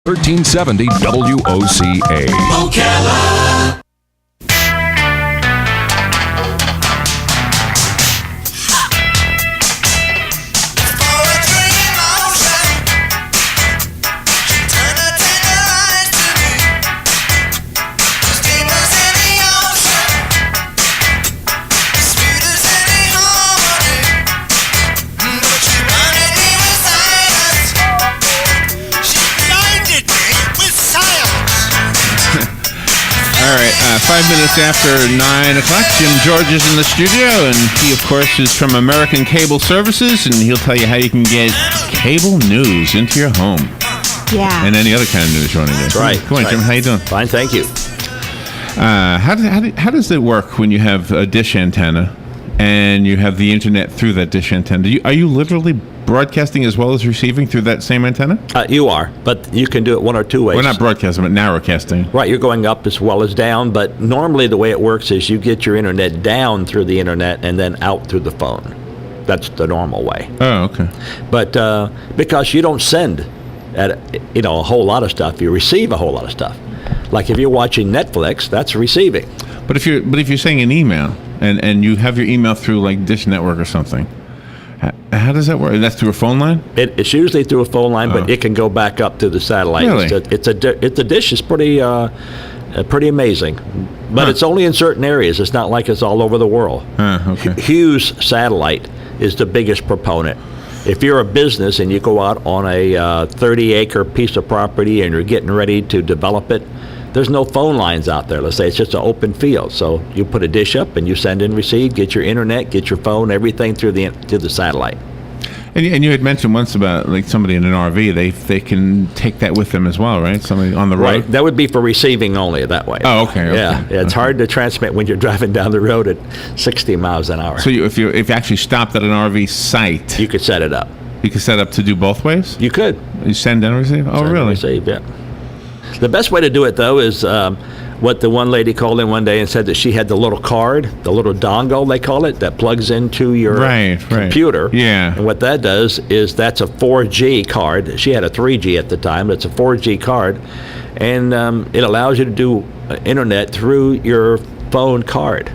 1370 WOCA. Ocala. All right, 5 minutes after 9 o'clock, Jim George is in the studio, and he, of course, is from American Cable Services, and he'll tell you how you can get cable news into your home. Yeah. And any other kind of news you want to get. That's right. Come on, Right. Jim, how you doing? Fine, thank you. How does it work when you have a dish antenna and you have the internet through that dish antenna? Are you literally broadcasting as well as receiving through that same antenna? You are, but you can do it one or two ways. We're not broadcasting, but narrowcasting. Right, you're going up as well as down, but normally the way it works is you get your internet down through the internet and then out through the phone. That's the normal way. Oh, okay. But because you don't send a whole lot of stuff, you receive a whole lot of stuff. Like if you're watching Netflix, that's receiving. But if you're saying an email and you have your email through like Dish Network or something, how does that work? That's through a phone line? It's usually through a phone line, but it can go back up to the satellite. Really? It's a dish is pretty amazing, but it's only in certain areas. It's not like it's all over the world. Okay. Hughes Satellite is the biggest proponent. If you're a business and you go out on a 30-acre piece of property and you're getting ready to develop it, there's no phone lines out there. Let's say it's just an open field. So you put a dish up and you send and receive, get your internet, get your phone, everything through the satellite. And you had mentioned once about like somebody in an RV, they can take that with them as well, right? Somebody on the road? Right. That would be for receiving only that way. Oh, okay. Yeah. It's hard to transmit when you're driving down the road at 60 miles an hour. So if you actually stopped at an RV site, You could set it up. you could set up to do both ways? You could. You send and receive? Oh, Send and really? receive, yeah. The best way to do it, though, is what the one lady called in one day and said that she had the little card, the little dongle, they call it, that plugs into your computer. Yeah. And what that does is that's a 4G card. She had a 3G at the time. It's a 4G card. And it allows you to do internet through your phone card.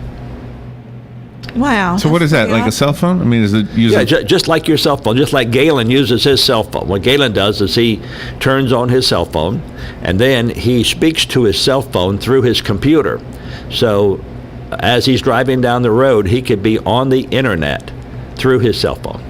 Wow. So what is that, like a cell phone? I mean, is it using... Yeah, just like your cell phone, just like Galen uses his cell phone. What Galen does is he turns on his cell phone, and then he speaks to his cell phone through his computer. So as he's driving down the road, he could be on the internet through his cell phone.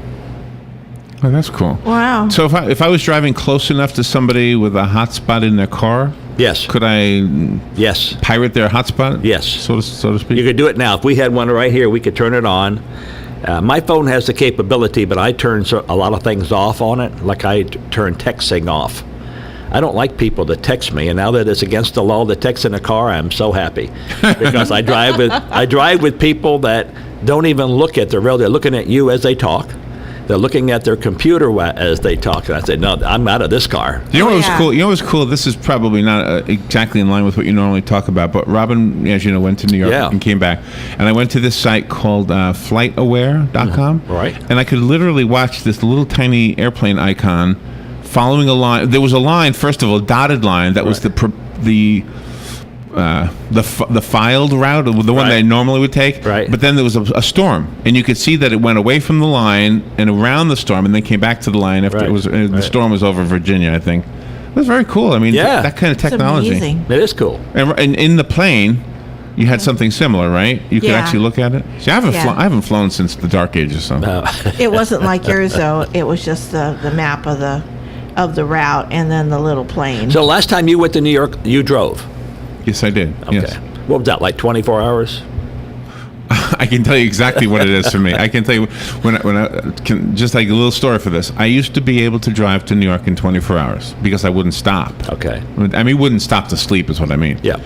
Oh, that's cool. Wow. So if I was driving close enough to somebody with a hotspot in their car, Yes. could I Yes. pirate their hotspot? Yes. So to speak? You could do it now. If we had one right here, we could turn it on. My phone has the capability, but I turn a lot of things off on it, like I turn texting off. I don't like people to text me, and now that it's against the law to text in a car, I'm so happy because I drive with people that don't even look at their rail. They're looking at you as they talk. They're looking at their computer as they talk. And I said, no, I'm out of this car. You know what was cool? You know what was cool? This is probably not exactly in line with what you normally talk about, but Robin, as you know, went to New York and came back. And I went to this site called flightaware.com. Right. And I could literally watch this little tiny airplane icon following a line. There was a line, first of all, a dotted line that was the filed route, the one that I normally would take. Right. But then there was a storm, and you could see that it went away from the line and around the storm, and then came back to the line after the storm was over Virginia, I think. It was very cool. I mean, that kind of technology. It's amazing. It is cool. And in the plane, you had something similar, right? You could actually look at it. See, I haven't flown since the Dark Ages. So. It wasn't like yours, though. It was just the map of the route and then the little plane. So last time you went to New York, you drove. Yes, I did. Okay. Yes. What was that, like 24 hours? I can tell you exactly what it is for me. I can tell you just like a little story for this. I used to be able to drive to New York in 24 hours because I wouldn't stop. Okay. I mean, wouldn't stop to sleep is what I mean. Yeah.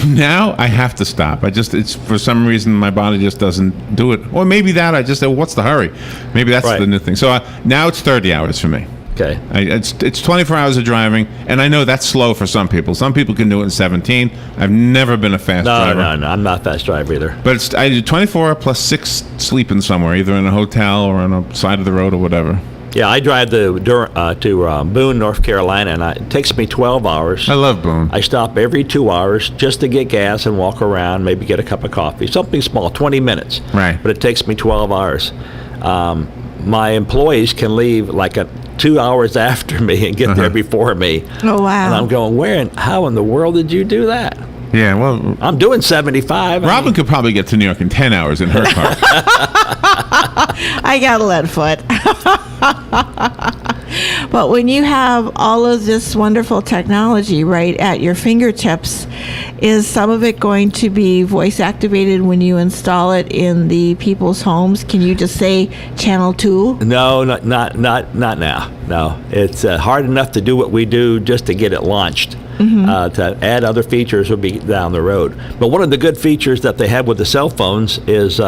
Now I have to stop. It's for some reason my body just doesn't do it. Or maybe that I just say, what's the hurry? Maybe that's the new thing. So now it's 30 hours for me. Okay. It's 24 hours of driving, and I know that's slow for some people. Some people can do it in 17. I've never been a fast driver. No, I'm not a fast driver either. But I do 24 plus 6 sleeping somewhere, either in a hotel or on a side of the road or whatever. Yeah, I drive to Boone, North Carolina, and it takes me 12 hours. I love Boone. I stop every 2 hours just to get gas and walk around, maybe get a cup of coffee, something small, 20 minutes. Right. But it takes me 12 hours. My employees can leave like 2 hours after me and get there before me. Oh, wow. And I'm going, how in the world did you do that? Yeah, well, I'm doing 75. Robin could probably get to New York in 10 hours in her car. I got a lead foot. But when you have all of this wonderful technology right at your fingertips, is some of it going to be voice activated when you install it in the people's homes? Can you just say channel 2? No, not now. No, it's hard enough to do what we do just to get it launched. To add other features will be down the road. But one of the good features that they have with the cell phones is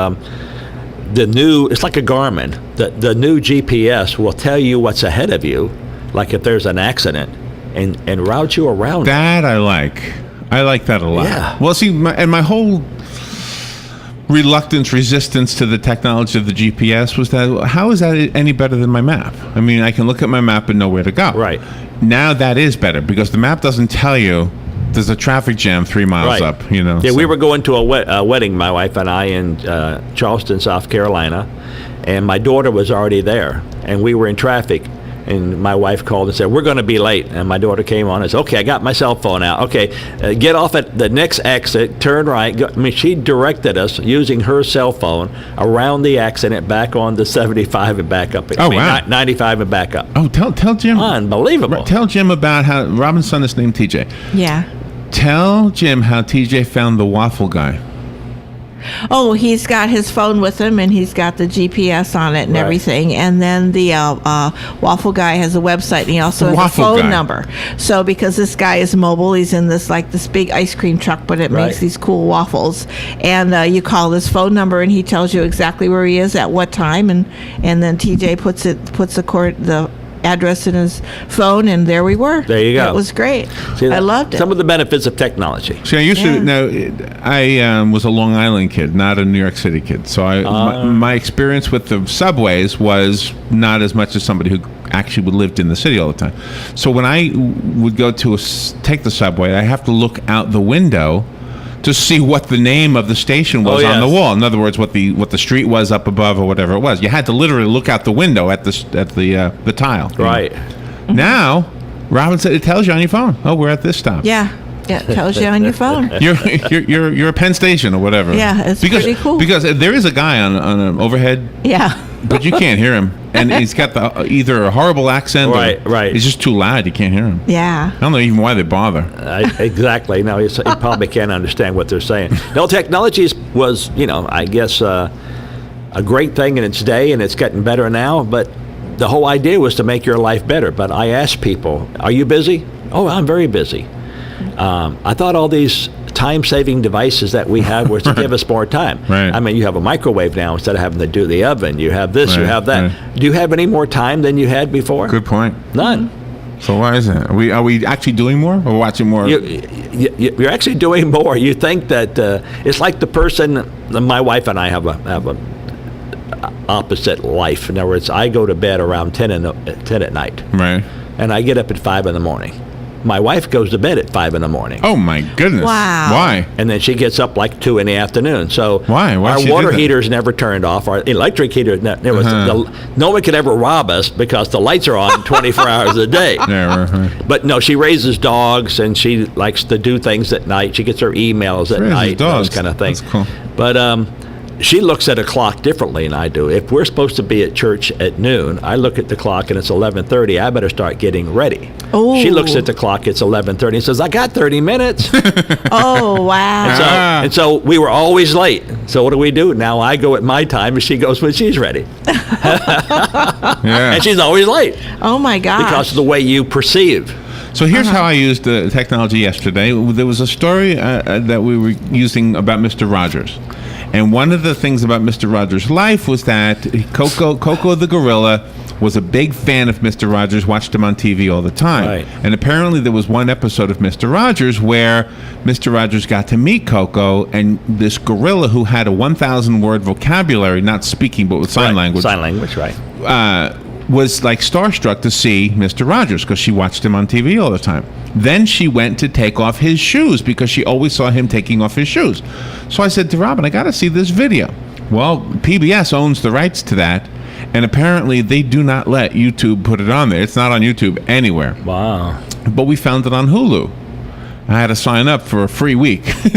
it's like a Garmin. The new GPS will tell you what's ahead of you, like if there's an accident, and route you around. That I like. I like that a lot. Yeah. Well, see, my whole resistance to the technology of the GPS was that how is that any better than my map? I mean, I can look at my map and know where to go. Right. Now that is better because the map doesn't tell you there's a traffic jam 3 miles Right. up. Yeah, so. We were going to a wedding, my wife and I, in Charleston, South Carolina, and my daughter was already there, and we were in traffic. And my wife called and said, we're going to be late. And my daughter came on and said, okay, I got my cell phone out. Okay, get off at the next exit, turn right. She directed us using her cell phone around the accident, back on the 75 and back up. Wow. 95 and back up. Oh, tell Jim. Unbelievable. Tell Jim about how Robin's son is named TJ. Yeah. Tell Jim how TJ found the waffle guy. Oh, he's got his phone with him, and he's got the GPS on it and Right. everything. And then the Waffle Guy has a website, and he also has a Waffle phone Guy. number. So because this guy is mobile, he's in this big ice cream truck, but it makes Right. these cool waffles. And you call this phone number, and he tells you exactly where he is at what time, and then TJ puts the address in his phone, and there we were. There you go. It was great. See, I loved it. Some of the benefits of technology. See, I used Yeah. to. Now, I was a Long Island kid, not a New York City kid. So my experience with the subways was not as much as somebody who actually lived in the city all the time. So when I would go to take the subway, I have to look out the window to see what the name of the station was on the yes. wall. In other words, what the street was up above or whatever it was. You had to literally look out the window at the tile. Right. Now, Robin said it tells you on your phone. Oh, we're at this stop. Yeah, it tells you on your phone. You're at Penn Station or whatever. Yeah, it's pretty cool. Because there is a guy on an overhead, Yeah. but you can't hear him, and he's got either a horrible accent Right. or he's just too loud. You can't hear him. Yeah. I don't know even why they bother. Exactly. No, you probably can't understand what they're saying. No, technology was, I guess, a great thing in its day, and it's getting better now. But the whole idea was to make your life better. But I asked people, "Are you busy?" "Oh, I'm very busy." I thought all these time-saving devices that we have were to give us more time. Right. I mean, you have a microwave now instead of having to do the oven. You have this, you Right, have that. right. Do you have any more time than you had before? Good point. None. So why is that? Are we actually doing more or watching more? You're actually doing more. You think that it's like the person. My wife and I have a opposite life. In other words, I go to bed around 10 at night, Right. and I get up at 5 in the morning. My wife goes to bed at 5 in the morning. Oh my goodness. Wow. Why? And then she gets up like 2 in the afternoon. So Why? Why'd our she do water that? heaters never turned off. Our electric heater, no one could ever rob us because the lights are on 24 hours a day. Yeah. Right. But no, she raises dogs, and she likes to do things at night. She gets her emails at Raises night, dogs. those kind of things. That's cool. But she looks at a clock differently than I do. If we're supposed to be at church at noon, I look at the clock and it's 11:30. I better start getting ready. Oh. She looks at the clock. It's 11:30 and says, "I got 30 minutes." Oh, wow. And so we were always late. So what do? Now I go at my time, and she goes when she's ready. Yeah. And she's always late Oh, my gosh. because of the way you perceive. So here's how I used the technology yesterday. There was a story that we were using about Mr. Rogers. And one of the things about Mr. Rogers' life was that Coco the gorilla was a big fan of Mr. Rogers, watched him on TV all the time. Right. And apparently there was one episode of Mr. Rogers where Mr. Rogers got to meet Coco, and this gorilla who had a 1,000-word vocabulary, not speaking but with sign language, Sign language, right. was like starstruck to see Mr. Rogers because she watched him on TV all the time. Then she went to take off his shoes because she always saw him taking off his shoes. So I said to Robin, I got to see this video. Well, PBS owns the rights to that, and apparently they do not let YouTube put it on there. It's not on YouTube anywhere. Wow. But we found it on Hulu. I had to sign up for a free week. If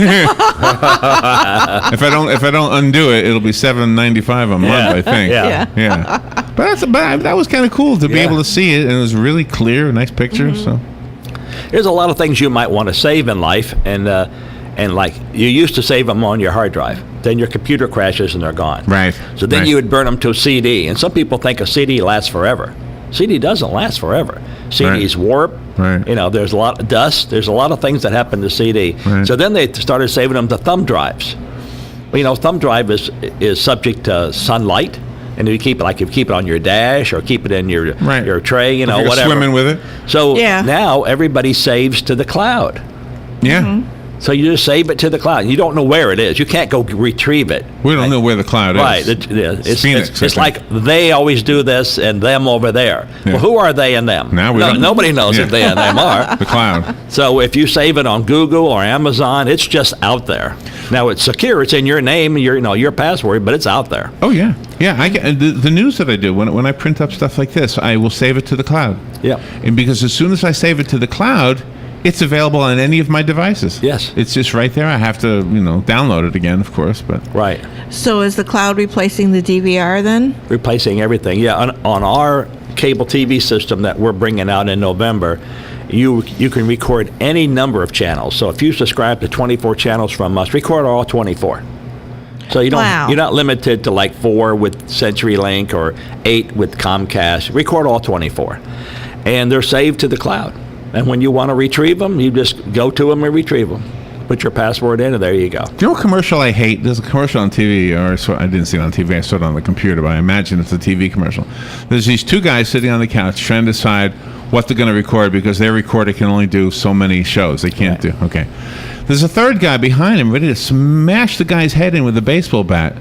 I don't undo it, it'll be $7.95 a month. I think. Yeah. But that was kind of cool to be able to see it, and it was really clear, nice picture. So There's a lot of things you might want to save in life, and like you used to save them on your hard drive. Then your computer crashes and they're gone. Right. So then Right. you would burn them to a CD, and some people think a CD lasts forever. CD doesn't last forever. CDs warp. Right. You know, there's a lot of dust. There's a lot of things that happen to CD. Right. So then they started saving them to thumb drives. Well, you know, thumb drive is subject to sunlight, and you keep it on your dash or keep it in your tray, you know, If you're whatever. swimming with it. So Yeah. now everybody saves to the cloud. Yeah. So you just save it to the cloud. You don't know where it is. You can't go retrieve it. We don't know where the cloud is. Right. It's Phoenix, I it's think. like they always do this and them over there. Yeah. Well, who are they and them? Now we don't- Nobody knows Yeah. if they and them are. The cloud. So if you save it on Google or Amazon, it's just out there. Now it's secure. It's in your name, your password, but it's out there. Oh yeah, yeah. I get the news that I do when I print up stuff like this. I will save it to the cloud. Yep. And because as soon as I save it to the cloud, it's available on any of my devices. Yes. It's just right there. I have to download it again, of course, but Right. So is the cloud replacing the DVR then? Replacing everything. Yeah. On our cable TV system that we're bringing out in November, you can record any number of channels. So if you subscribe to 24 channels from us, record all 24. So you're not limited to like 4 with CenturyLink or 8 with Comcast. Record all 24, and they're saved to the cloud. And when you want to retrieve them, you just go to them and retrieve them. Put your password in, and there you go. Do you know what commercial I hate? There's a commercial on TV, I didn't see it on TV. I saw it on the computer, but I imagine it's a TV commercial. There's these two guys sitting on the couch trying to decide what they're going to record because their recorder can only do so many shows. They can't do. Okay. There's a third guy behind him ready to smash the guy's head in with a baseball bat.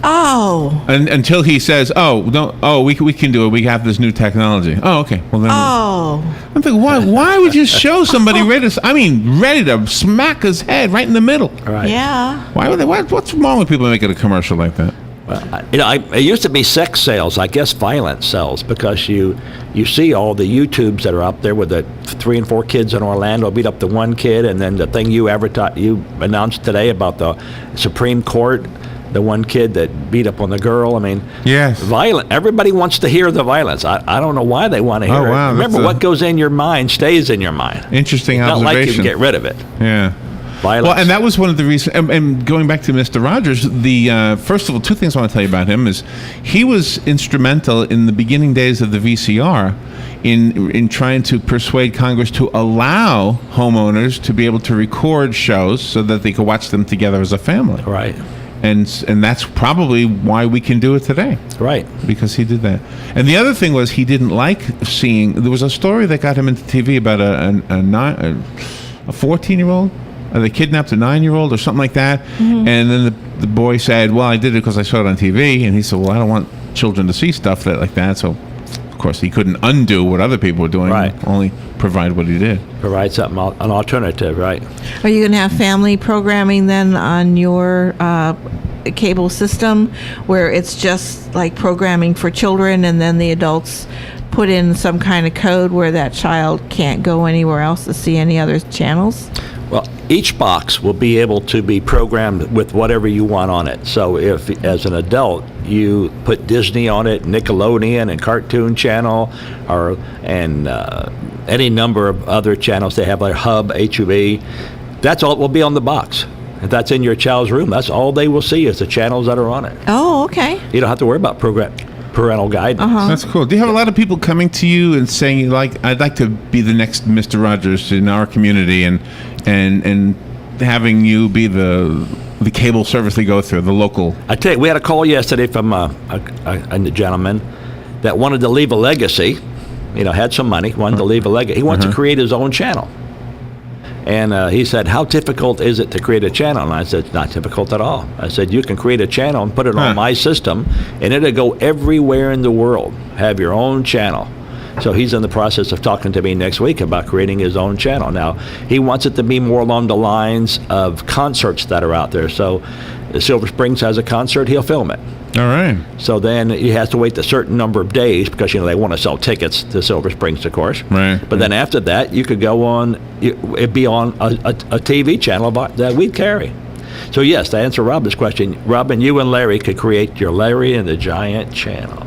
Oh. And until he says, we can do it. We have this new technology. Oh, okay. Well, then. Oh. I'm thinking, why would you show somebody ready to smack his head right in the middle? Right. Yeah. Why would they? What's wrong with people making a commercial like that? Well, it used to be sex sales, I guess violent sales, because you see all the YouTubes that are up there with the 3 and 4 kids in Orlando beat up the one kid, and then the thing you announced today about the Supreme Court, the one kid that beat up on the girl. I mean, Yes. violent. Everybody wants to hear the violence. I don't know why they want to hear Oh, wow, it. Remember, that's what goes in your mind stays in your mind. Interesting Not like you observation. can get rid of it. Yeah. Violence. Well, and that was one of the reasons. And going back to Mr. Rogers, first of all, 2 things I want to tell you about him is he was instrumental in the beginning days of the VCR in trying to persuade Congress to allow homeowners to be able to record shows so that they could watch them together as a family. Right. And that's probably why we can do it today. Right. Because he did that. And the other thing was he didn't like seeing. There was a story that got him into TV about a 14-year-old. They kidnapped a 9-year-old or something like that. Mm-hmm. And then the boy said, well, I did it because I saw it on TV. And he said, well, I don't want children to see stuff like that. So, of course, he couldn't undo what other people were doing. Right. Only provide what he did. Provide something, an alternative, right. Are you going to have family programming then on your cable system where it's just like programming for children and then the adults put in some kind of code where that child can't go anywhere else to see any other channels? Well, each box will be able to be programmed with whatever you want on it. So if, as an adult, you put Disney on it, Nickelodeon and Cartoon Channel, and any number of other channels they have, like Hub, HUB, that's all will be on the box. If that's in your child's room, that's all they will see is the channels that are on it. Oh, okay. You don't have to worry about parental guidance. Uh-huh. That's cool. Do you have a lot of people coming to you and saying, I'd like to be the next Mr. Rogers in our community, and having you be the cable service they go through, the local? I tell you, we had a call yesterday from a gentleman that wanted to leave a legacy, had some money, wanted to leave a legacy. He wants to create his own channel. And he said, how difficult is it to create a channel? And I said, it's not difficult at all. I said, you can create a channel and put it on my system, and it'll go everywhere in the world. Have your own channel. So he's in the process of talking to me next week about creating his own channel. Now, he wants it to be more along the lines of concerts that are out there. So if Silver Springs has a concert, he'll film it. All right. So then he has to wait a certain number of days because, they want to sell tickets to Silver Springs, of course. Right. But then after that, you could go on, it'd be on a TV channel that we'd carry. So yes, to answer Robin's question, Robin, you and Larry could create your Larry and the Giant channel.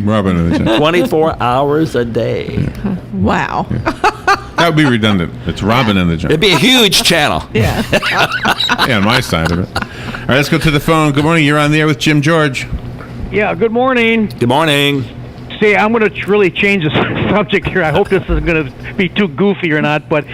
Robin and the Giant. 24 hours a day. Wow. That would be redundant. It's Robin and the Giant. It'd be a huge channel. Yeah. Yeah, on my side of it. All right, let's go to the phone. Good morning. You're on the air with Jim George. Yeah, good morning. Good morning. See, I'm going to really change the subject here. I hope this isn't going to be too goofy or not, but,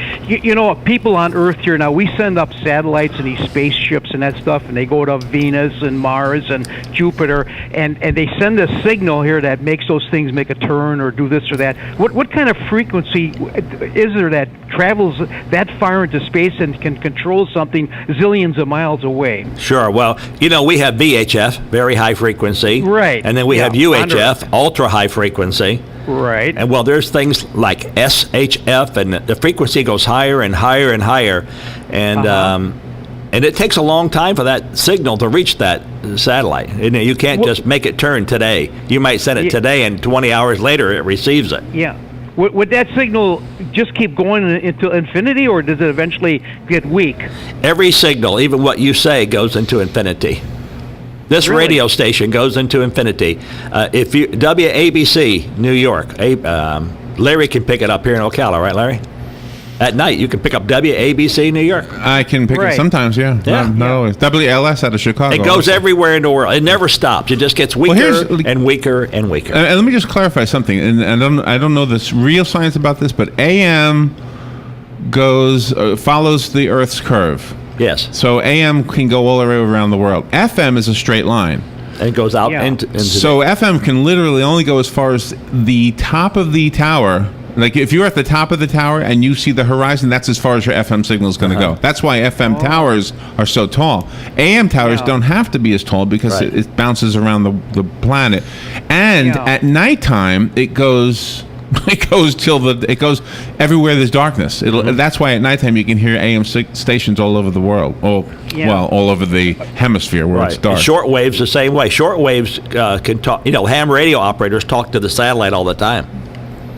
people on Earth here now, we send up satellites and these spaceships and that stuff, and they go to Venus and Mars and Jupiter, and they send a signal here that makes those things make a turn or do this or that. What kind of frequency is there that travels that far into space and can control something zillions of miles away? Sure. Well, we have VHF, very high frequency. Right. And then we have UHF, ultra high frequency. Right. And there's things like SHF, and the frequency goes higher and higher and higher. And and it takes a long time for that signal to reach that satellite. You can't just make it turn today. You might send it today, and 20 hours later it receives it. Yeah. Would that signal just keep going into infinity, or does it eventually get weak? Every signal, even what you say, goes into infinity. This radio station goes into infinity. If you WABC New York, Larry can pick it up here in Ocala, right, Larry? At night, you can pick up WABC New York. I can pick it sometimes, yeah. Not always. WLS out of Chicago. It goes everywhere in the world. It never stops. It just gets weaker and weaker and weaker. And let me just clarify something. And I don't know the real science about this, but AM follows the Earth's curve. Yes. So AM can go all the way around the world. FM is a straight line. And it goes out into so FM can literally only go as far as the top of the tower. Like if you're at the top of the tower and you see the horizon, that's as far as your FM signal is going to go. That's why FM towers are so tall. AM towers don't have to be as tall because it bounces around the planet. And at nighttime, it goes everywhere there's darkness. That's why at nighttime you can hear AM stations all over the world. Well, all over the hemisphere where it's dark. Shortwave's the same way. Shortwaves can talk. Ham radio operators talk to the satellite all the time.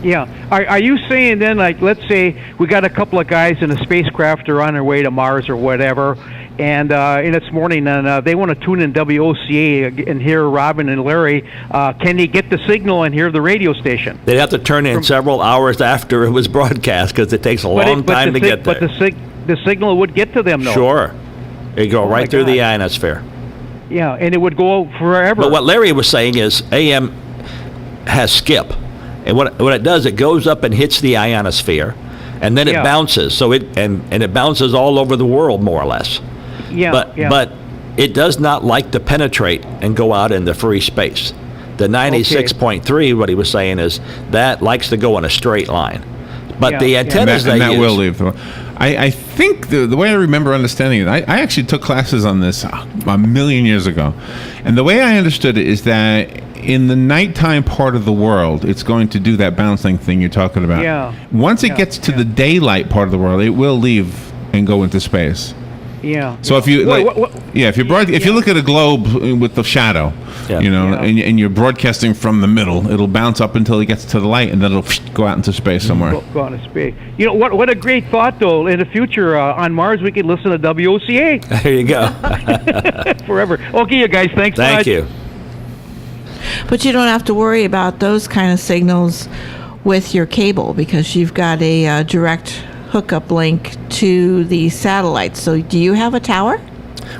Yeah. Are you saying then, like, let's say we got a couple of guys in a spacecraft or on their way to Mars or whatever, and it's morning, and they want to tune in WOCA and hear Robin and Larry. Can they get the signal and hear the radio station? They'd have to turn in several hours after it was broadcast because it takes a long time to get there. But the signal would get to them, though. Sure. It'd go right through the ionosphere. Yeah, and it would go forever. But what Larry was saying is AM has skip. And what it does, it goes up and hits the ionosphere, and then it bounces. So it bounces all over the world, more or less. But it does not like to penetrate and go out into free space. The 96.3, what he was saying is that likes to go in a straight line. But the antennas and that will leave. I think the way I remember understanding it, I actually took classes on this a million years ago, and the way I understood it is that in the nighttime part of the world, it's going to do that bouncing thing you're talking about. Yeah. Once it gets to the daylight part of the world, it will leave and go into space. Yeah. So if you if you look at a globe with the shadow, and you're broadcasting from the middle, it'll bounce up until it gets to the light, and then it'll go out into space somewhere. Go into space. What a great thought, though. In the future, on Mars, we could listen to WOCA. There you go. Forever. Okay, you guys. Thanks. Thank you. But you don't have to worry about those kind of signals with your cable because you've got a direct hookup link to the satellite. So do you have a tower?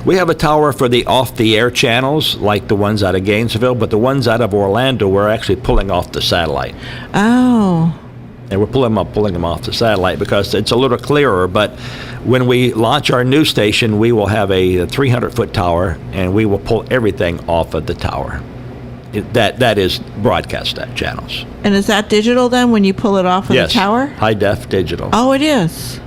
We have a tower for the off-the-air channels, like the ones out of Gainesville, but the ones out of Orlando, we're actually pulling off the satellite. Oh. And we're pulling them off the satellite because it's a little clearer. But when we launch our new station, we will have a 300-foot tower, and we will pull everything off of the tower. That is broadcast channels. And is that digital then when you pull it off of the tower? High def digital. Oh, it is.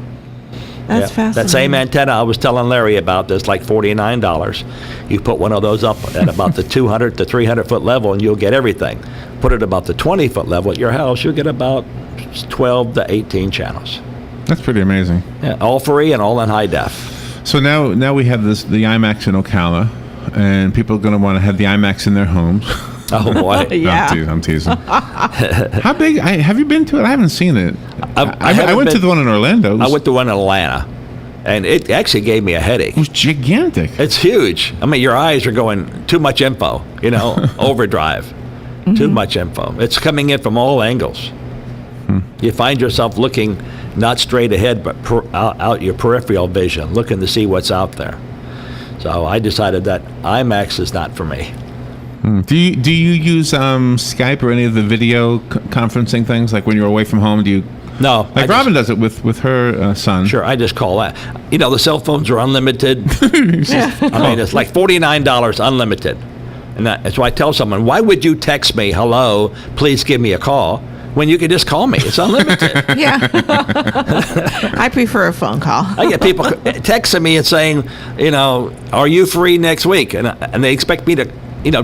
That's fascinating. That same antenna I was telling Larry about, that's like $49. You put one of those up at about the 200 to 300 foot level, and you'll get everything. Put it about the 20 foot level at your house, you'll get about 12 to 18 channels. That's pretty amazing. Yeah, all free and all in high def. So now we have the IMAX in Ocala, and people are going to want to have the IMAX in their homes. Oh boy. Yeah. I'm teasing. How big? Have you been to it? I haven't seen it. I went to the one in Orlando. I went to one in Atlanta, and it actually gave me a headache. It was gigantic. It's huge. I mean, your eyes are going, too much info, overdrive. Too much info. It's coming in from all angles. You find yourself looking not straight ahead, but out your peripheral vision, looking to see what's out there. So I decided that IMAX is not for me. Do you use Skype or any of the video conferencing things? Like when you're away from home, do you? No. Like Robin does it with her son. Sure, I just call that. The cell phones are unlimited. I mean, it's like $49 unlimited. And that's why I tell someone, why would you text me, hello, please give me a call, when you can just call me? It's unlimited. Yeah. I prefer a phone call. I get people texting me and saying, are you free next week? And they expect me to,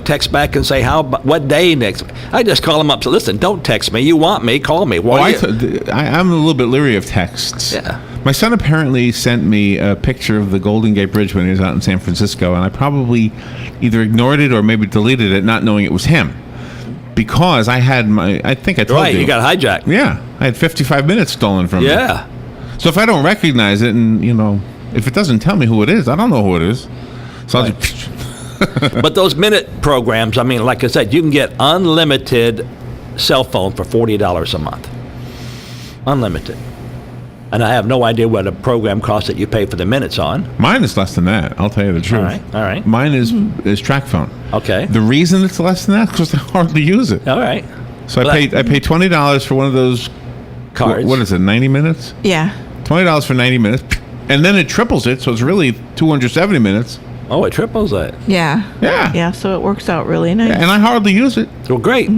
text back and say, what day next week? I just call them up. So listen, don't text me. You want me, call me. I'm a little bit leery of texts. Yeah. My son apparently sent me a picture of the Golden Gate Bridge when he was out in San Francisco, and I probably either ignored it or maybe deleted it, not knowing it was him. Because I think I told you. Right, you got hijacked. Yeah, I had 55 minutes stolen from me. Yeah. So if I don't recognize it, and if it doesn't tell me who it is, I don't know who it is. So I'll just. But those minute programs, I mean, like I said, you can get unlimited cell phone for $40 a month. Unlimited. And I have no idea what a program costs that you pay for the minutes on. Mine is less than that. I'll tell you the truth. All right. Mine is TracFone. Okay. The reason it's less than that is because I hardly use it. All right. So I pay $20 for one of those cards. What is it? 90 minutes? Yeah. $20 for 90 minutes, and then it triples it, so it's really 270 minutes. Oh, it triples that. Yeah. Yeah. Yeah. So it works out really nice. And I hardly use it. Well, great.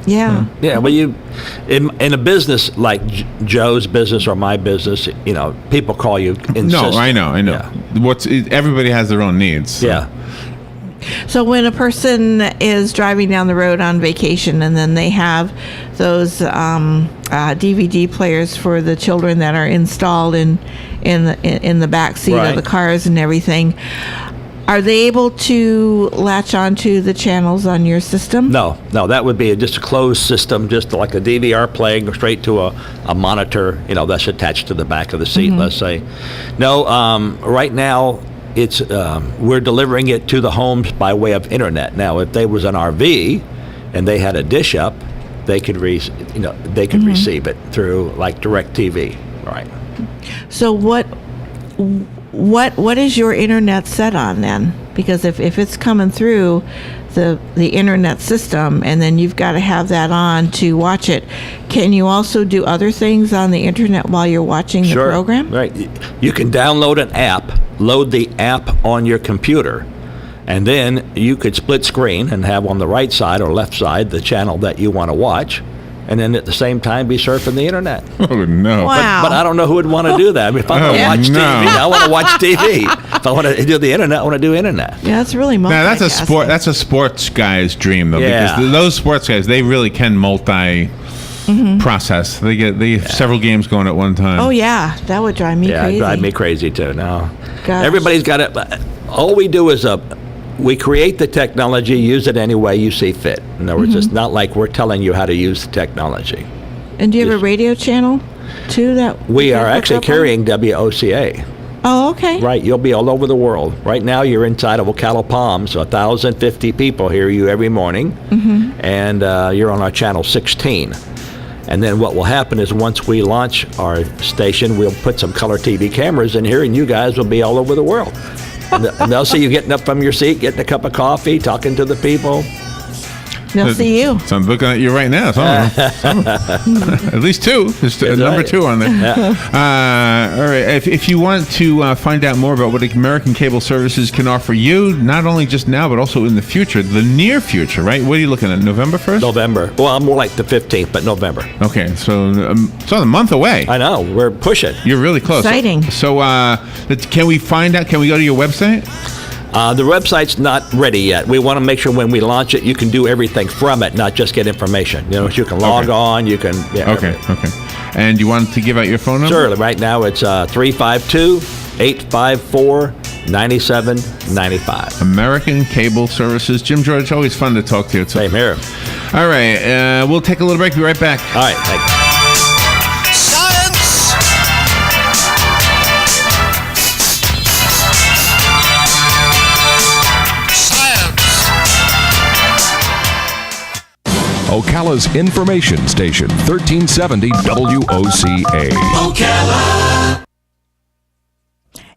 Yeah. Yeah, well, in a business like Joe's business or my business, people call you. No, I know. Yeah. Everybody has their own needs. So. Yeah. So when a person is driving down the road on vacation, and then they have those DVD players for the children that are installed in the back seat of the cars and everything, are they able to latch onto the channels on your system? No, that would be just a closed system, just like a DVR playing straight to a monitor, that's attached to the back of the seat, let's say. No, right now it's we're delivering it to the homes by way of internet. Now, if they was an RV and they had a dish up, they could receive it through like DirecTV, right? So what is your internet set on then? Because if it's coming through the internet system, and then you've got to have that on to watch it, can you also do other things on the internet while you're watching the program? Right. You can download an app, load the app on your computer, and then you could split screen and have on the right side or left side the channel that you want to watch, and then at the same time be surfing the internet. Oh, no. Wow. But I don't know who would want to do that. I mean, if I want to watch TV, I want to watch TV. If I want to do the internet, I want to do internet. Yeah, that's really multitasking. Now, that's a sports guy's dream, though, because those sports guys, they really can process. They have several games going at one time. Oh, yeah. That would drive me crazy. Yeah, it'd drive me crazy, too. No. Gosh. Everybody's got it. All we do is we create the technology, use it any way you see fit. In other words, it's not like we're telling you how to use the technology. And do you have a radio channel, too? We are actually carrying WOCA. Oh, okay. Right, you'll be all over the world. Right now, you're inside of Ocala Palms. 1,050 people hear you every morning, and you're on our channel 16. And then what will happen is once we launch our station, we'll put some color TV cameras in here, and you guys will be all over the world. And they'll see you getting up from your seat, getting a cup of coffee, talking to the people. They'll see you. So I'm looking at you right now. At least two. There's number right. 2 on there. All right. If you want to find out more about what American Cable Services can offer you, not only just now, but also in the future, the near future, right? What are you looking at? November 1st? November. Well, more like the 15th, but November. Okay. So it's a month away. I know. We're pushing. You're really close. Exciting. So can we find out? Can we go to your website? The website's not ready yet. We want to make sure when we launch it, you can do everything from it, not just get information. You know, you can log on, you can... Yeah, Okay. And you want to give out your phone number? Sure. Right now, it's 352-854-9795. American Cable Services. Jim George, always fun to talk to you. Same here. All right. We'll take a little break. Be right back. All right. Thanks. Ocala's information station, 1370 WOCA. Ocala.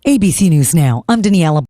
ABC News Now. I'm Daniela